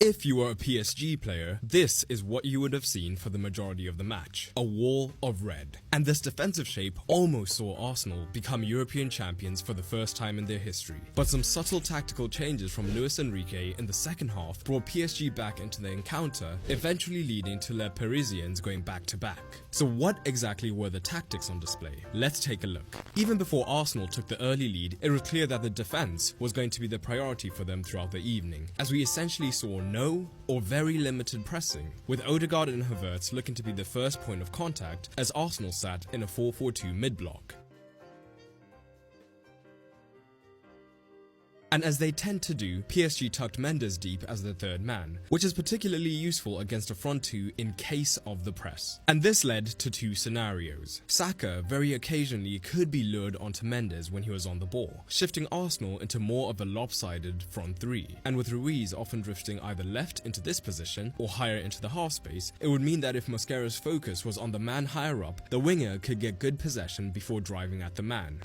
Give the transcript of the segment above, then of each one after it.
If you were a PSG player, this is what you would have seen for the majority of the match. A wall of red. And this defensive shape almost saw Arsenal become European champions for the first time in their history. But some subtle tactical changes from Luis Enrique in the second half brought PSG back into the encounter, eventually leading to Les Parisiens going back to back. So what exactly were the tactics on display? Let's take a look. Even before Arsenal took the early lead, it was clear that the defense was going to be the priority for them throughout the evening, as we essentially saw no or very limited pressing, with Odegaard and Havertz looking to be the first point of contact as Arsenal sat in a 4-4-2 mid-block. And as they tend to do, PSG tucked Mendes deep as the third man, which is particularly useful against a front two in case of the press. And this led to two scenarios. Saka very occasionally could be lured onto Mendes when he was on the ball, shifting Arsenal into more of a lopsided front three. And with Ruiz often drifting either left into this position or higher into the half space, it would mean that if Mosquera's focus was on the man higher up, the winger could get good possession before driving at the man.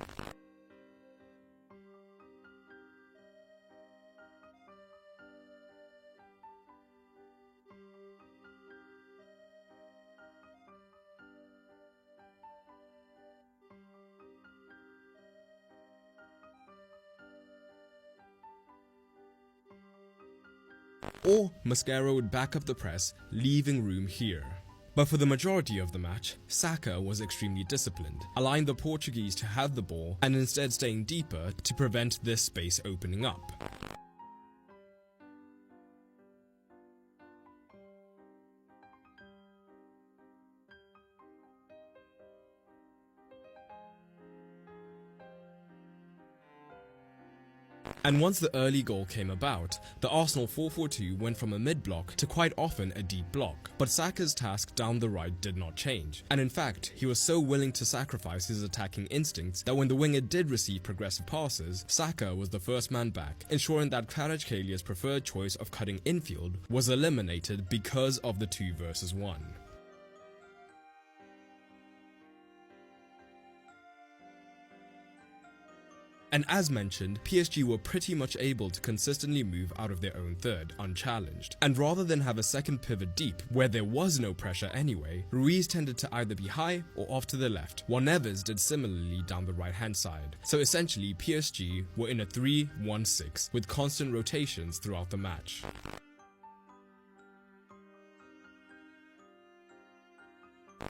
Or Mosquera would back up the press, leaving room here. But for the majority of the match, Saka was extremely disciplined, allowing the Portuguese to have the ball and instead staying deeper to prevent this space opening up. And once the early goal came about, the Arsenal 4-4-2 went from a mid-block to quite often a deep block. But Saka's task down the right did not change. And in fact, he was so willing to sacrifice his attacking instincts that when the winger did receive progressive passes, Saka was the first man back, ensuring that Kvaratskhelia preferred choice of cutting infield was eliminated because of the 2 versus 1. And as mentioned, PSG were pretty much able to consistently move out of their own third, unchallenged. And rather than have a second pivot deep, where there was no pressure anyway, Ruiz tended to either be high or off to the left, while Neves did similarly down the right hand side. So essentially, PSG were in a 3-1-6 with constant rotations throughout the match.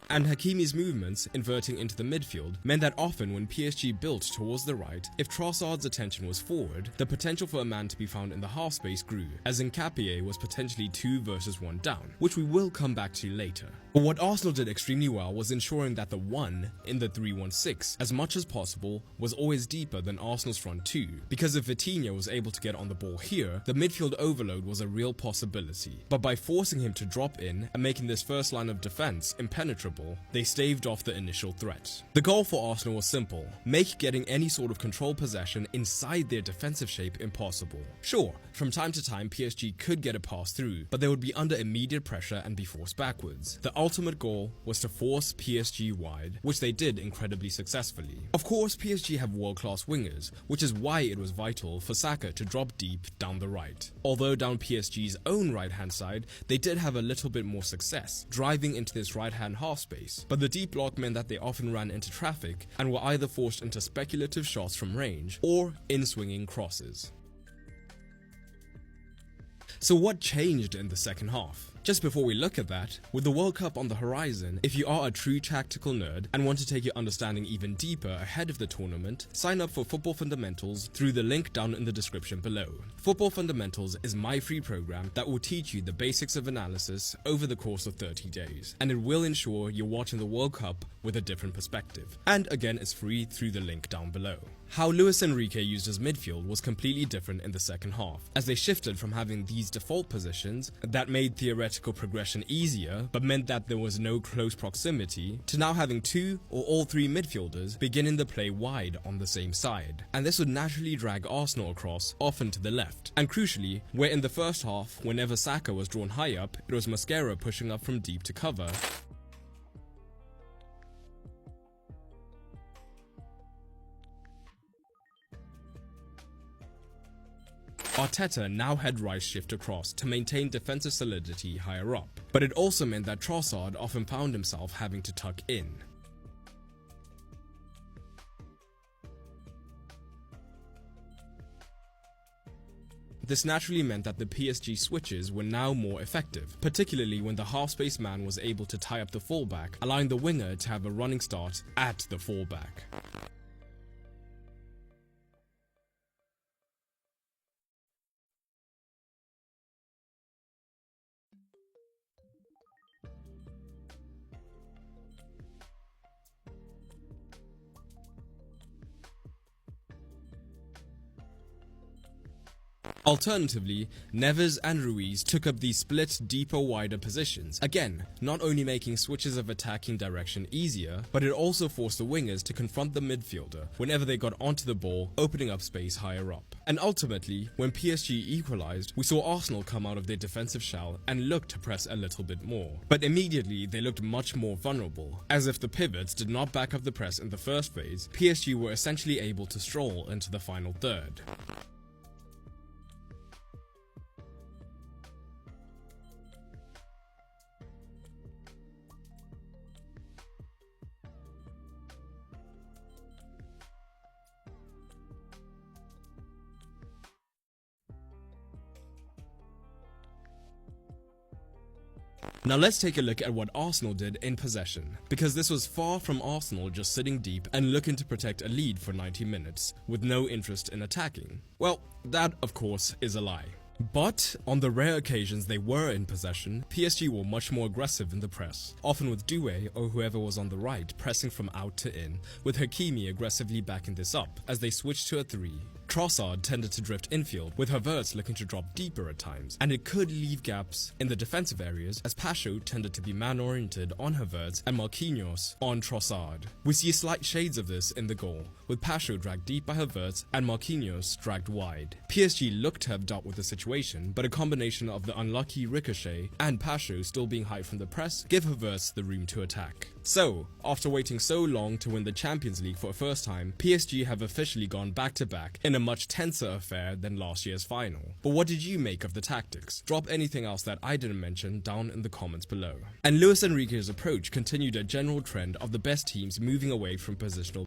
And Hakimi's movements, inverting into the midfield, meant that often when PSG built towards the right, if Trossard's attention was forward, the potential for a man to be found in the half space grew, as Nkapie was potentially 2 versus 1 down, which we will come back to later. But what Arsenal did extremely well was ensuring that the 1 in the 3-1-6, as much as possible, was always deeper than Arsenal's front 2, because if Vitinha was able to get on the ball here, the midfield overload was a real possibility. But by forcing him to drop in and making this first line of defense impenetrable, they staved off the initial threat. The goal for Arsenal was simple: make getting any sort of control possession inside their defensive shape impossible. Sure, from time to time PSG could get a pass through, but they would be under immediate pressure and be forced backwards. The ultimate goal was to force PSG wide, which they did incredibly successfully. Of course, PSG have world-class wingers, which is why it was vital for Saka to drop deep down the right. Although down PSG's own right-hand side, they did have a little bit more success, driving into this right-hand half space. But the deep block meant that they often ran into traffic and were either forced into speculative shots from range or in-swinging crosses. So what changed in the second half? Just before we look at that, with the World Cup on the horizon, if you are a true tactical nerd and want to take your understanding even deeper ahead of the tournament, sign up for Football Fundamentals through the link down in the description below. Football Fundamentals is my free program that will teach you the basics of analysis over the course of 30 days, and it will ensure you're watching the World Cup with a different perspective. And again, it's free through the link down below. How Luis Enrique used his midfield was completely different in the second half, as they shifted from having these default positions that made theoretical progression easier but meant that there was no close proximity, to now having 2 or all 3 midfielders beginning the play wide on the same side. And this would naturally drag Arsenal across, often to the left. And crucially, where in the first half, whenever Saka was drawn high up, it was Mosquera pushing up from deep to cover, Arteta now had Rice shift across to maintain defensive solidity higher up, but it also meant that Trossard often found himself having to tuck in. This naturally meant that the PSG switches were now more effective, particularly when the half-space man was able to tie up the fullback, allowing the winger to have a running start at the fullback. Alternatively, Neves and Ruiz took up these split, deeper, wider positions, again, not only making switches of attacking direction easier, but it also forced the wingers to confront the midfielder whenever they got onto the ball, opening up space higher up. And ultimately, when PSG equalized, we saw Arsenal come out of their defensive shell and look to press a little bit more. But immediately, they looked much more vulnerable. As if the pivots did not back up the press in the first phase, PSG were essentially able to stroll into the final third. Now let's take a look at what Arsenal did in possession, because this was far from Arsenal just sitting deep and looking to protect a lead for 90 minutes, with no interest in attacking. Well, that of course is a lie. But on the rare occasions they were in possession, PSG were much more aggressive in the press, often with Doué or whoever was on the right pressing from out to in, with Hakimi aggressively backing this up as they switched to a 3. Trossard tended to drift infield, with Havertz looking to drop deeper at times, and it could leave gaps in the defensive areas as Pacho tended to be man-oriented on Havertz and Marquinhos on Trossard. We see slight shades of this in the goal, with Pacho dragged deep by Havertz and Marquinhos dragged wide. PSG looked to have dealt with the situation, but a combination of the unlucky ricochet and Pacho still being high from the press give Havertz the room to attack. So, after waiting so long to win the Champions League for a first time, PSG have officially gone back-to-back in a much tenser affair than last year's final. But what did you make of the tactics? Drop anything else that I didn't mention down in the comments below. And Luis Enrique's approach continued a general trend of the best teams moving away from positional